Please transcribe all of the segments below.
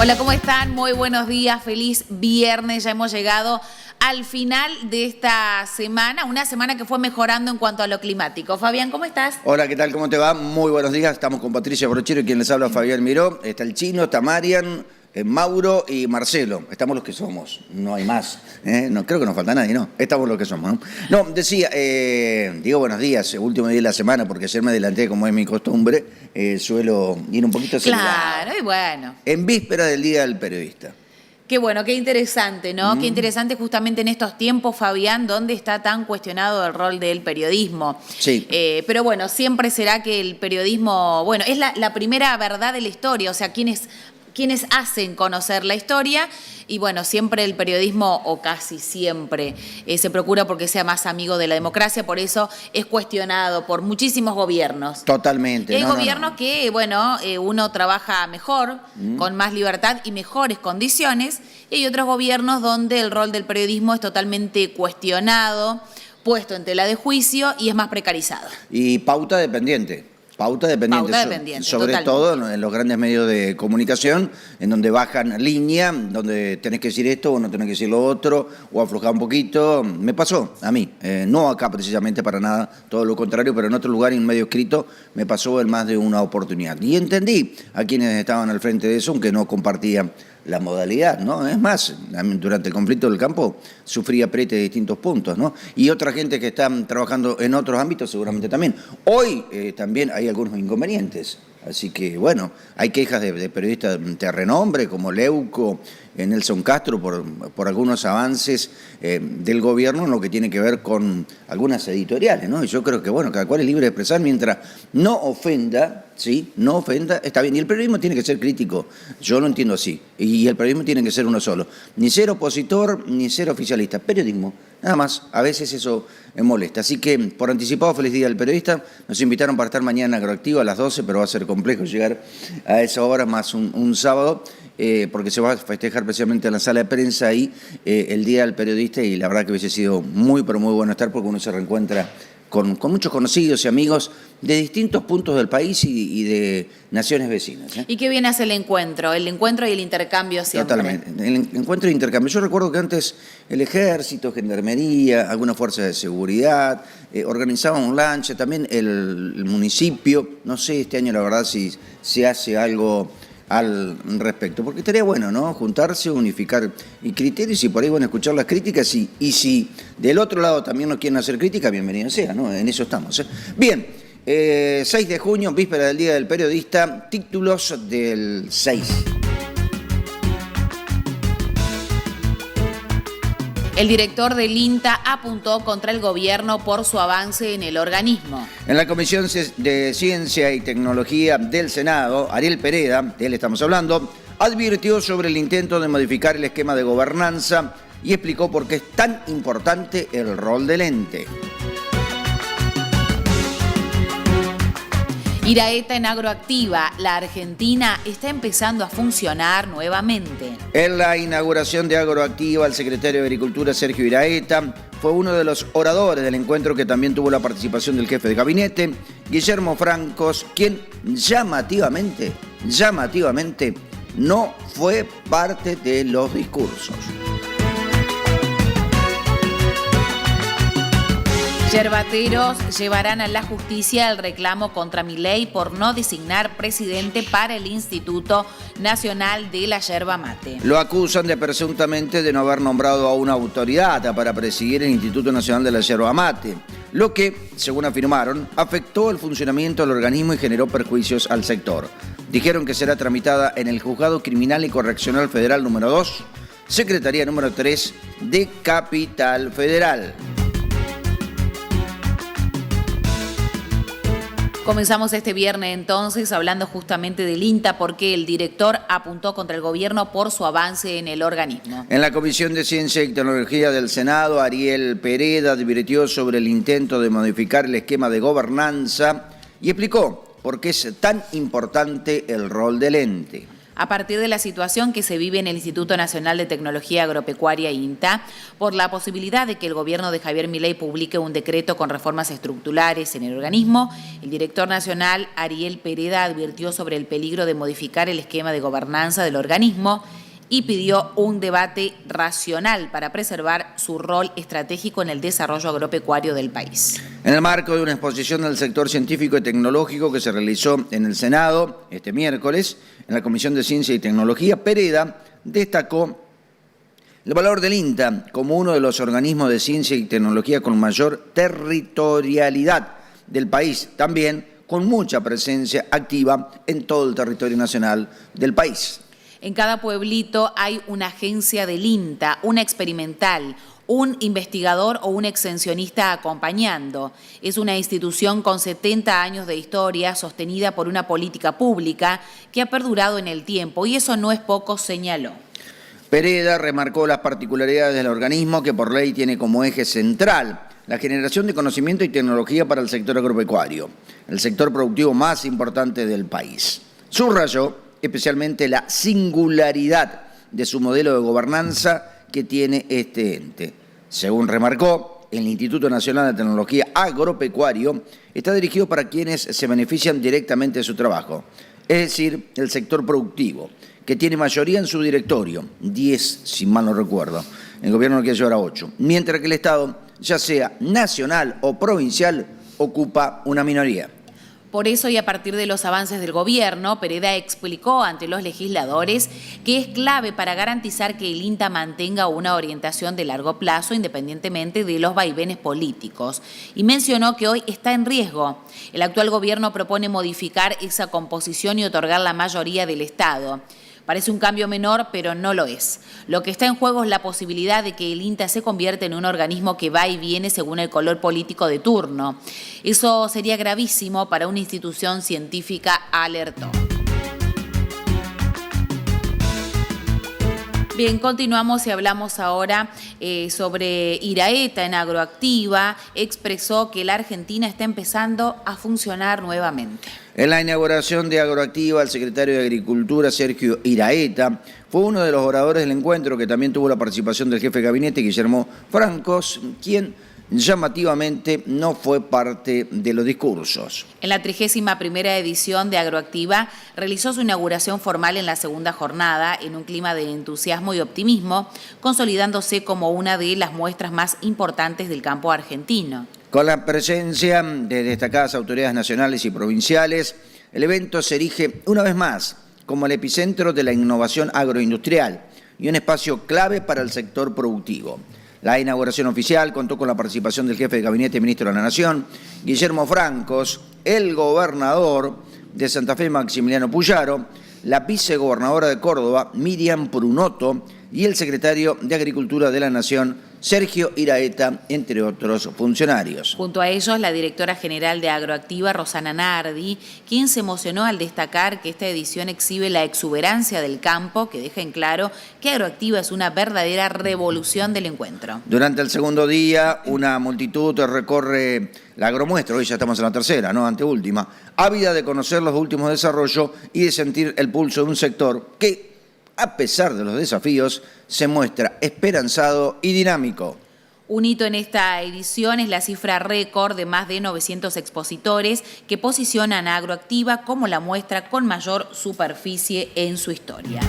Hola, ¿cómo están? Muy buenos días, feliz viernes. Ya hemos llegado al final de esta semana, una semana que fue mejorando en cuanto a lo climático. Fabián, ¿cómo estás? Hola, ¿qué tal? ¿Cómo te va? Muy buenos días. Estamos con Patricia Brochero y quien les habla, Fabián Miró. Está el Chino, está Marian, Mauro y Marcelo. Estamos los que somos, no hay más. No creo que nos falta nadie, ¿no? Estamos los que somos, ¿no? No, decía, digo buenos días, último día de la semana, porque ayer me adelanté, como es mi costumbre, suelo ir un poquito acelerado. Claro, y bueno. En víspera del Día del Periodista. Qué bueno, qué interesante, ¿no? Qué interesante justamente en estos tiempos, Fabián, donde está tan cuestionado el rol del periodismo. Sí. Pero bueno, siempre será que el periodismo, bueno, es la primera verdad de la historia, o sea, quienes hacen conocer la historia y bueno, siempre el periodismo, o casi siempre, se procura porque sea más amigo de la democracia, por eso es cuestionado por muchísimos gobiernos. Totalmente. Y hay gobiernos que, bueno, uno trabaja mejor, con más libertad y mejores condiciones, y hay otros gobiernos donde el rol del periodismo es totalmente cuestionado, puesto en tela de juicio y es más precarizado. Y pauta dependiente. Pauta dependiente, sobre totalmente. todo en los grandes medios de comunicación, en donde bajan línea, donde tenés que decir esto o no tenés que decir lo otro, o aflojar un poquito. Me pasó a mí, no acá precisamente para nada, todo lo contrario, pero en otro lugar, en un medio escrito, me pasó en más de una oportunidad. Y entendí a quienes estaban al frente de eso, aunque no compartían la modalidad, ¿no? Es más, durante el conflicto del campo sufrí apriete de distintos puntos, ¿no? Y otra gente que está trabajando en otros ámbitos seguramente también. Hoy también hay algunos inconvenientes, así que bueno, hay quejas de periodistas de renombre como Leuco, Nelson Castro, por algunos avances del gobierno en lo que tiene que ver con algunas editoriales, ¿no? Y yo creo que, bueno, cada cual es libre de expresar mientras no ofenda, ¿sí? No ofenda, está bien. Y el periodismo tiene que ser crítico, yo lo entiendo así. Y el periodismo tiene que ser uno solo. Ni ser opositor, ni ser oficialista. Periodismo, nada más. A veces eso molesta. Así que, por anticipado, feliz día del periodista. Nos invitaron para estar mañana en Agroactiva a las 12, pero va a ser complejo llegar a esa hora, más un sábado. Porque se va a festejar precisamente en la sala de prensa ahí el Día del Periodista, y la verdad que hubiese sido muy, pero muy bueno estar, porque uno se reencuentra con muchos conocidos y amigos de distintos puntos del país y de naciones vecinas. ¿Y qué viene hace el encuentro y el intercambio siempre? Totalmente, el encuentro y intercambio. Yo recuerdo que antes el Ejército, Gendarmería, algunas fuerzas de seguridad, organizaban un lunch, también el municipio, no sé este año la verdad si se hace algo al respecto, porque estaría bueno, ¿no? Juntarse, unificar y criterios, y por ahí, bueno, escuchar las críticas, y si del otro lado también nos quieren hacer crítica, bienvenido sea, ¿no? En eso estamos, ¿eh? Bien, 6 de junio, víspera del Día del Periodista, títulos del 6. El director del INTA apuntó contra el gobierno por su avance en el organismo. En la Comisión de Ciencia y Tecnología del Senado, Ariel Pereda, de él estamos hablando, advirtió sobre el intento de modificar el esquema de gobernanza y explicó por qué es tan importante el rol del ente. Iraeta en Agroactiva, la Argentina está empezando a funcionar nuevamente. En la inauguración de Agroactiva, el secretario de Agricultura, Sergio Iraeta, fue uno de los oradores del encuentro, que también tuvo la participación del jefe de gabinete, Guillermo Francos, quien llamativamente, no fue parte de los discursos. Yerbateros llevarán a la justicia el reclamo contra Milei por no designar presidente para el Instituto Nacional de la Yerba Mate. Lo acusan de presuntamente de no haber nombrado a una autoridad para presidir el Instituto Nacional de la Yerba Mate, lo que, según afirmaron, afectó el funcionamiento del organismo y generó perjuicios al sector. Dijeron que será tramitada en el Juzgado Criminal y Correccional Federal número 2, Secretaría número 3 de Capital Federal. Comenzamos este viernes entonces hablando justamente del INTA, porque el director apuntó contra el gobierno por su avance en el organismo. En la Comisión de Ciencia y Tecnología del Senado, Ariel Pereda advirtió sobre el intento de modificar el esquema de gobernanza y explicó por qué es tan importante el rol del ente. A partir de la situación que se vive en el Instituto Nacional de Tecnología Agropecuaria INTA, por la posibilidad de que el gobierno de Javier Milei publique un decreto con reformas estructurales en el organismo, el director nacional Ariel Pereda advirtió sobre el peligro de modificar el esquema de gobernanza del organismo y pidió un debate racional para preservar su rol estratégico en el desarrollo agropecuario del país. En el marco de una exposición del sector científico y tecnológico que se realizó en el Senado este miércoles, en la Comisión de Ciencia y Tecnología, Pereda destacó el valor del INTA como uno de los organismos de ciencia y tecnología con mayor territorialidad del país, también con mucha presencia activa en todo el territorio nacional del país. En cada pueblito hay una agencia del INTA, una experimental, un investigador o un extensionista acompañando. Es una institución con 70 años de historia, sostenida por una política pública que ha perdurado en el tiempo, y eso no es poco, señaló. Pereda remarcó las particularidades del organismo que por ley tiene como eje central la generación de conocimiento y tecnología para el sector agropecuario, el sector productivo más importante del país. Subrayó especialmente la singularidad de su modelo de gobernanza que tiene este ente. Según remarcó, el Instituto Nacional de Tecnología Agropecuario está dirigido para quienes se benefician directamente de su trabajo, es decir, el sector productivo, que tiene mayoría en su directorio, 10 si mal no recuerdo, el gobierno quiere llevar a 8, mientras que el Estado, ya sea nacional o provincial, ocupa una minoría. Por eso, y a partir de los avances del gobierno, Pereda explicó ante los legisladores que es clave para garantizar que el INTA mantenga una orientación de largo plazo independientemente de los vaivenes políticos. Y mencionó que hoy está en riesgo. El actual gobierno propone modificar esa composición y otorgar la mayoría del Estado. Parece un cambio menor, pero no lo es. Lo que está en juego es la posibilidad de que el INTA se convierta en un organismo que va y viene según el color político de turno. Eso sería gravísimo para una institución científica, alertó. Bien, continuamos y hablamos ahora sobre Iraeta en Agroactiva. Expresó que la Argentina está empezando a funcionar nuevamente. En la inauguración de Agroactiva, el secretario de Agricultura, Sergio Iraeta, fue uno de los oradores del encuentro, que también tuvo la participación del jefe de gabinete, Guillermo Francos, quien llamativamente no fue parte de los discursos. En la 31ª edición de Agroactiva realizó su inauguración formal en la segunda jornada en un clima de entusiasmo y optimismo, consolidándose como una de las muestras más importantes del campo argentino. Con la presencia de destacadas autoridades nacionales y provinciales, el evento se erige una vez más como el epicentro de la innovación agroindustrial y un espacio clave para el sector productivo. La inauguración oficial contó con la participación del jefe de gabinete y ministro de la Nación, Guillermo Francos, el gobernador de Santa Fe, Maximiliano Puyaro, la vicegobernadora de Córdoba, Miriam Prunoto, y el secretario de Agricultura de la Nación, Sergio Iraeta, entre otros funcionarios. Junto a ellos, la directora general de Agroactiva, Rosana Nardi, quien se emocionó al destacar que esta edición exhibe la exuberancia del campo, que deja en claro que Agroactiva es una verdadera revolución del encuentro. Durante el segundo día, una multitud recorre la agromuestra, hoy ya estamos en la tercera, no anteúltima, ávida de conocer los últimos desarrollos y de sentir el pulso de un sector que, a pesar de los desafíos, se muestra esperanzado y dinámico. Un hito en esta edición es la cifra récord de más de 900 expositores que posicionan a Agroactiva como la muestra con mayor superficie en su historia.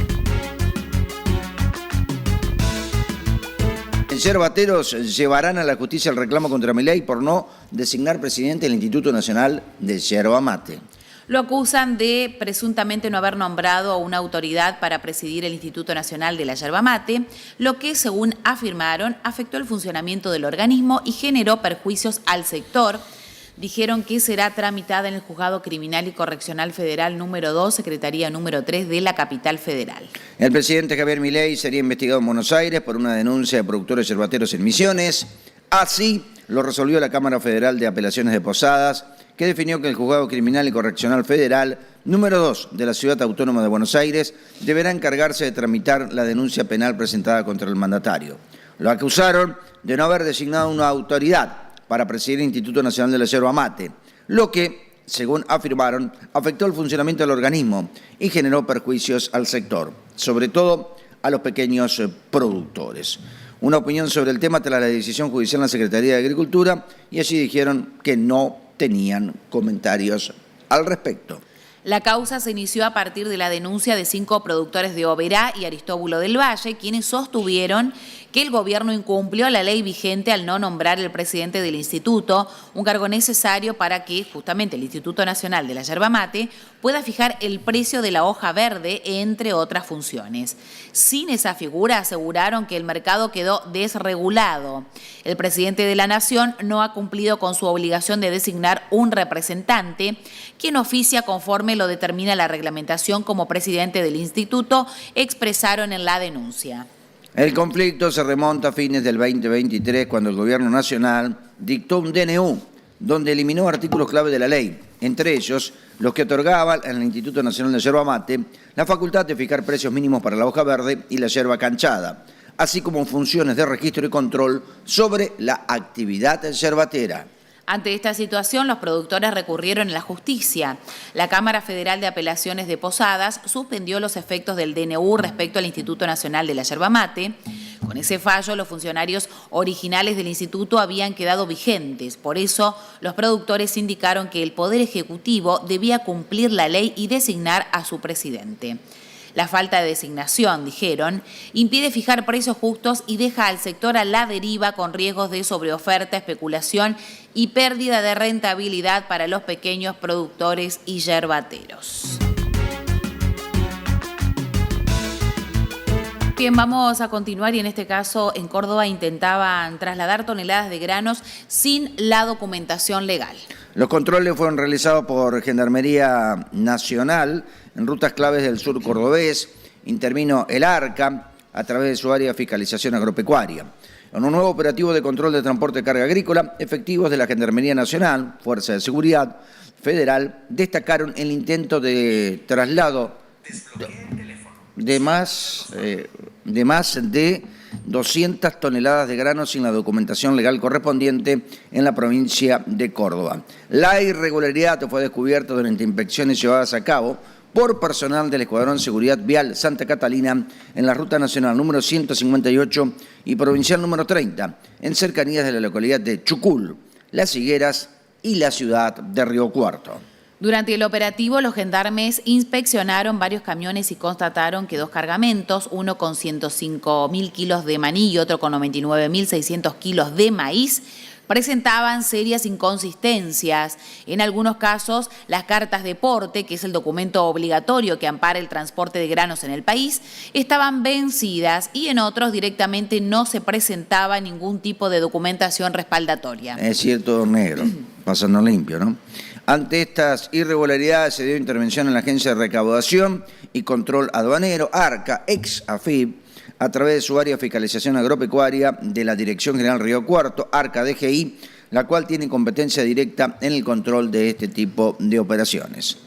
Yerbateros llevarán a la justicia el reclamo contra Milei por no designar presidente del Instituto Nacional de Yerba Mate. Lo acusan de presuntamente no haber nombrado a una autoridad para presidir el Instituto Nacional de la Yerba Mate, lo que, según afirmaron, afectó el funcionamiento del organismo y generó perjuicios al sector. Dijeron que será tramitada en el Juzgado Criminal y Correccional Federal número 2, Secretaría número 3 de la Capital Federal. El presidente Javier Milei sería investigado en Buenos Aires por una denuncia de productores yerbateros en Misiones. Así lo resolvió la Cámara Federal de Apelaciones de Posadas, que definió que el Juzgado Criminal y Correccional Federal número 2 de la Ciudad Autónoma de Buenos Aires deberá encargarse de tramitar la denuncia penal presentada contra el mandatario. Lo acusaron de no haber designado una autoridad para presidir el Instituto Nacional de la Yerba Mate, lo que según afirmaron, afectó el funcionamiento del organismo y generó perjuicios al sector, sobre todo a los pequeños productores. Una opinión sobre el tema tras la decisión judicial en la Secretaría de Agricultura, y allí dijeron que no tenían comentarios al respecto. La causa se inició a partir de la denuncia de 5 productores de Oberá y Aristóbulo del Valle, quienes sostuvieron que el gobierno incumplió la ley vigente al no nombrar el presidente del instituto, un cargo necesario para que justamente el Instituto Nacional de la Yerba Mate pueda fijar el precio de la hoja verde, entre otras funciones. Sin esa figura aseguraron que el mercado quedó desregulado. El presidente de la Nación no ha cumplido con su obligación de designar un representante, quien oficia conforme lo determina la reglamentación como presidente del instituto, expresaron en la denuncia. El conflicto se remonta a fines del 2023, cuando el Gobierno Nacional dictó un DNU, donde eliminó artículos clave de la ley, entre ellos los que otorgaban al Instituto Nacional de Yerba Mate la facultad de fijar precios mínimos para la hoja verde y la yerba canchada, así como funciones de registro y control sobre la actividad yerbatera. Ante esta situación, los productores recurrieron a la justicia. La Cámara Federal de Apelaciones de Posadas suspendió los efectos del DNU respecto al Instituto Nacional de la Yerba Mate. Con ese fallo, los funcionarios originales del instituto habían quedado vigentes. Por eso, los productores indicaron que el Poder Ejecutivo debía cumplir la ley y designar a su presidente. La falta de designación, dijeron, impide fijar precios justos y deja al sector a la deriva con riesgos de sobreoferta, especulación y pérdida de rentabilidad para los pequeños productores y yerbateros. Bien, vamos a continuar y en este caso en Córdoba intentaban trasladar toneladas de granos sin la documentación legal. Los controles fueron realizados por Gendarmería Nacional en rutas claves del sur cordobés. Intervino el ARCA a través de su área de fiscalización agropecuaria. En un nuevo operativo de control de transporte de carga agrícola, efectivos de la Gendarmería Nacional, Fuerza de Seguridad Federal, destacaron el intento de traslado de más de 200 toneladas de grano sin la documentación legal correspondiente en la provincia de Córdoba. La irregularidad fue descubierta durante inspecciones llevadas a cabo por personal del Escuadrón Seguridad Vial Santa Catalina en la Ruta Nacional número 158 y Provincial número 30, en cercanías de la localidad de Chucul, Las Higueras y la ciudad de Río Cuarto. Durante el operativo, los gendarmes inspeccionaron varios camiones y constataron que 2 cargamentos, uno con 105.000 kilos de maní y otro con 99.600 kilos de maíz, presentaban serias inconsistencias. En algunos casos, las cartas de porte, que es el documento obligatorio que ampara el transporte de granos en el país, estaban vencidas y en otros directamente no se presentaba ningún tipo de documentación respaldatoria. Es cierto, negro, pasando limpio, ¿no? Ante estas irregularidades se dio intervención en la Agencia de Recaudación y Control Aduanero, ARCA, ex AFIP, a través de su área de fiscalización agropecuaria de la Dirección General Río Cuarto, ARCA DGI, la cual tiene competencia directa en el control de este tipo de operaciones.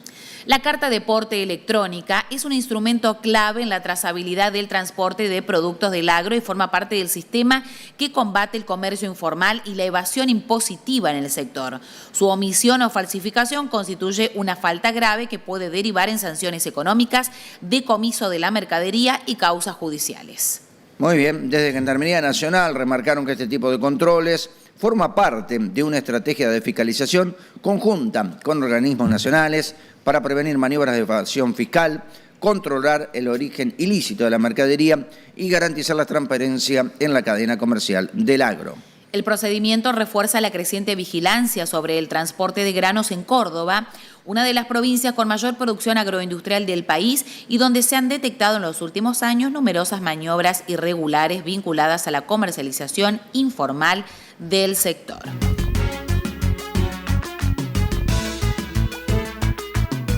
La carta de porte electrónica es un instrumento clave en la trazabilidad del transporte de productos del agro y forma parte del sistema que combate el comercio informal y la evasión impositiva en el sector. Su omisión o falsificación constituye una falta grave que puede derivar en sanciones económicas, decomiso de la mercadería y causas judiciales. Muy bien, desde Gendarmería Nacional remarcaron que este tipo de controles forma parte de una estrategia de fiscalización conjunta con organismos nacionales para prevenir maniobras de evasión fiscal, controlar el origen ilícito de la mercadería y garantizar la transparencia en la cadena comercial del agro. El procedimiento refuerza la creciente vigilancia sobre el transporte de granos en Córdoba, una de las provincias con mayor producción agroindustrial del país y donde se han detectado en los últimos años numerosas maniobras irregulares vinculadas a la comercialización informal del sector.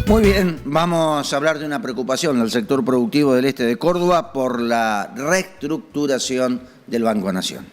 Muy bien, vamos a hablar de una preocupación del sector productivo del este de Córdoba por la reestructuración del Banco Nación.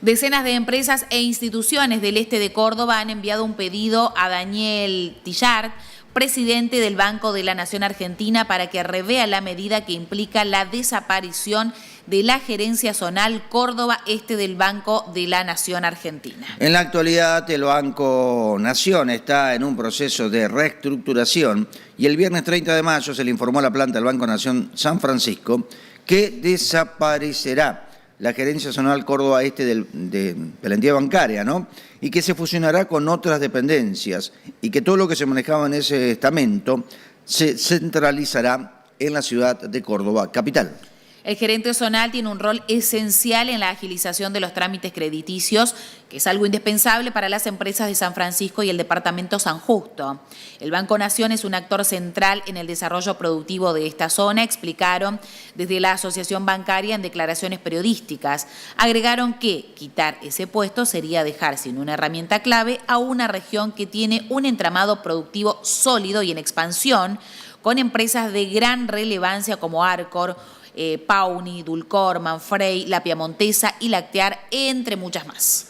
Decenas de empresas e instituciones del este de Córdoba han enviado un pedido a Daniel Tillard, presidente del Banco de la Nación Argentina, para que revea la medida que implica la desaparición de la gerencia zonal Córdoba Este del Banco de la Nación Argentina. En la actualidad, el Banco Nación está en un proceso de reestructuración y el viernes 30 de mayo se le informó a la planta del Banco Nación San Francisco que desaparecerá la gerencia zonal Córdoba Este de la entidad bancaria, ¿no? Y que se fusionará con otras dependencias y que todo lo que se manejaba en ese estamento se centralizará en la ciudad de Córdoba, capital. El gerente zonal tiene un rol esencial en la agilización de los trámites crediticios, que es algo indispensable para las empresas de San Francisco y el departamento San Justo. El Banco Nación es un actor central en el desarrollo productivo de esta zona, explicaron desde la Asociación Bancaria en declaraciones periodísticas. Agregaron que quitar ese puesto sería dejar sin una herramienta clave a una región que tiene un entramado productivo sólido y en expansión, con empresas de gran relevancia como Arcor, Pauni, Dulcor, Manfrey, La Piamontesa y Lactear, entre muchas más.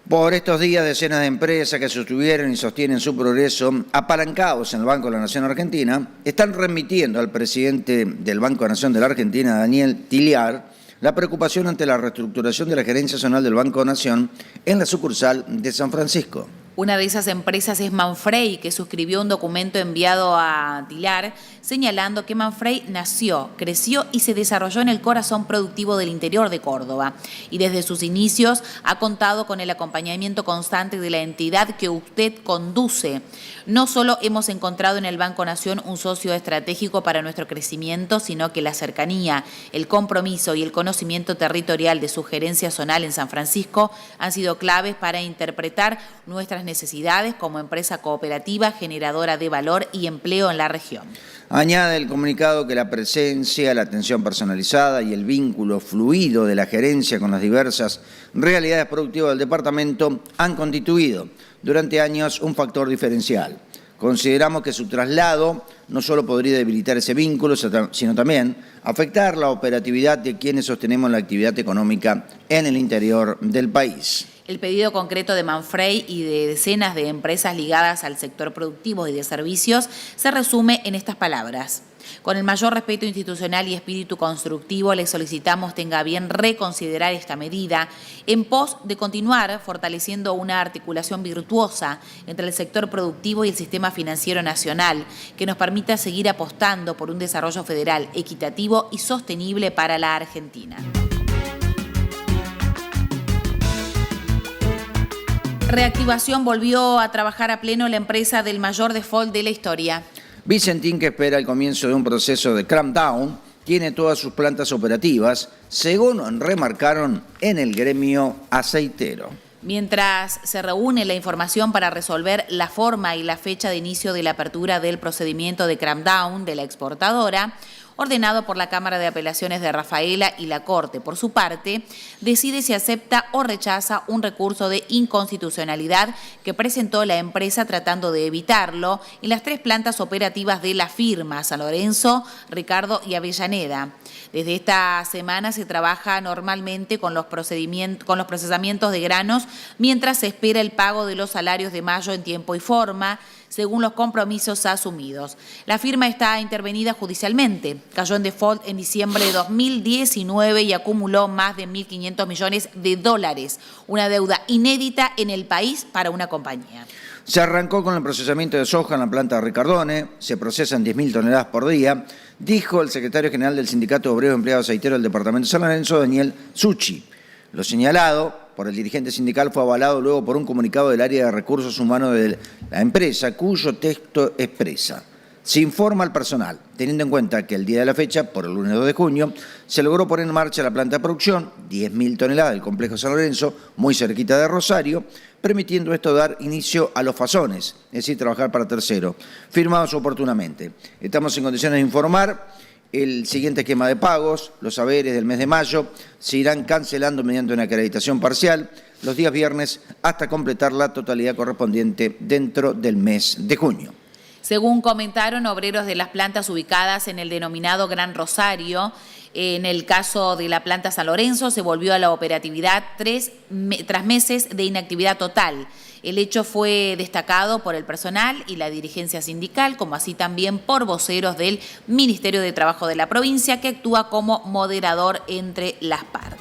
Por estos días, decenas de empresas que sostuvieron y sostienen su progreso, apalancados en el Banco de la Nación Argentina, están remitiendo al presidente del Banco de la Nación de la Argentina, Daniel Tillard, la preocupación ante la reestructuración de la gerencia zonal del Banco de Nación en la sucursal de San Francisco. Una de esas empresas es Manfrey, que suscribió un documento enviado a Tillard señalando que Manfrey nació, creció y se desarrolló en el corazón productivo del interior de Córdoba y desde sus inicios ha contado con el acompañamiento constante de la entidad que usted conduce. No solo hemos encontrado en el Banco Nación un socio estratégico para nuestro crecimiento, sino que la cercanía, el compromiso y el conocimiento territorial de su gerencia zonal en San Francisco han sido claves para interpretar nuestras necesidades como empresa cooperativa generadora de valor y empleo en la región. Añade el comunicado que la presencia, la atención personalizada y el vínculo fluido de la gerencia con las diversas realidades productivas del departamento han constituido durante años un factor diferencial. Consideramos que su traslado no solo podría debilitar ese vínculo, sino también afectar la operatividad de quienes sostenemos la actividad económica en el interior del país. El pedido concreto de Manfrey y de decenas de empresas ligadas al sector productivo y de servicios se resume en estas palabras. Con el mayor respeto institucional y espíritu constructivo, le solicitamos tenga a bien reconsiderar esta medida en pos de continuar fortaleciendo una articulación virtuosa entre el sector productivo y el sistema financiero nacional que nos permita seguir apostando por un desarrollo federal equitativo y sostenible para la Argentina. Reactivación volvió a trabajar a pleno la empresa del mayor default de la historia. Vicentín, que espera el comienzo de un proceso de crampdown, tiene todas sus plantas operativas, según remarcaron en el gremio aceitero. Mientras se reúne la información para resolver la forma y la fecha de inicio de la apertura del procedimiento de crampdown de la exportadora, ordenado por la Cámara de Apelaciones de Rafaela y la Corte, por su parte, decide si acepta o rechaza un recurso de inconstitucionalidad que presentó la empresa tratando de evitarlo en las tres plantas operativas de la firma, San Lorenzo, Ricardo y Avellaneda. Desde esta semana se trabaja normalmente con los procesamientos de granos mientras se espera el pago de los salarios de mayo en tiempo y forma, según los compromisos asumidos. La firma está intervenida judicialmente. Cayó en default en diciembre de 2019 y acumuló más de 1.500 millones de dólares, una deuda inédita en el país para una compañía. Se arrancó con el procesamiento de soja en la planta de Ricardone, se procesan 10.000 toneladas por día, dijo el secretario general del Sindicato Obrero Empleado Aceitero del Departamento de San Lorenzo, Daniel Succi. Lo señalado por el dirigente sindical fue avalado luego por un comunicado del área de recursos humanos de la empresa, cuyo texto expresa: se informa al personal, teniendo en cuenta que el día de la fecha, por el lunes 2 de junio, se logró poner en marcha la planta de producción, 10.000 toneladas del complejo San Lorenzo, muy cerquita de Rosario, permitiendo esto dar inicio a los fasones, es decir, trabajar para terceros, firmados oportunamente. Estamos en condiciones de informar. El siguiente esquema de pagos, los haberes del mes de mayo, se irán cancelando mediante una acreditación parcial los días viernes hasta completar la totalidad correspondiente dentro del mes de junio. Según comentaron obreros de las plantas ubicadas en el denominado Gran Rosario, en el caso de la planta San Lorenzo se volvió a la operatividad tras meses de inactividad total. El hecho fue destacado por el personal y la dirigencia sindical, como así también por voceros del Ministerio de Trabajo de la provincia, que actúa como moderador entre las partes.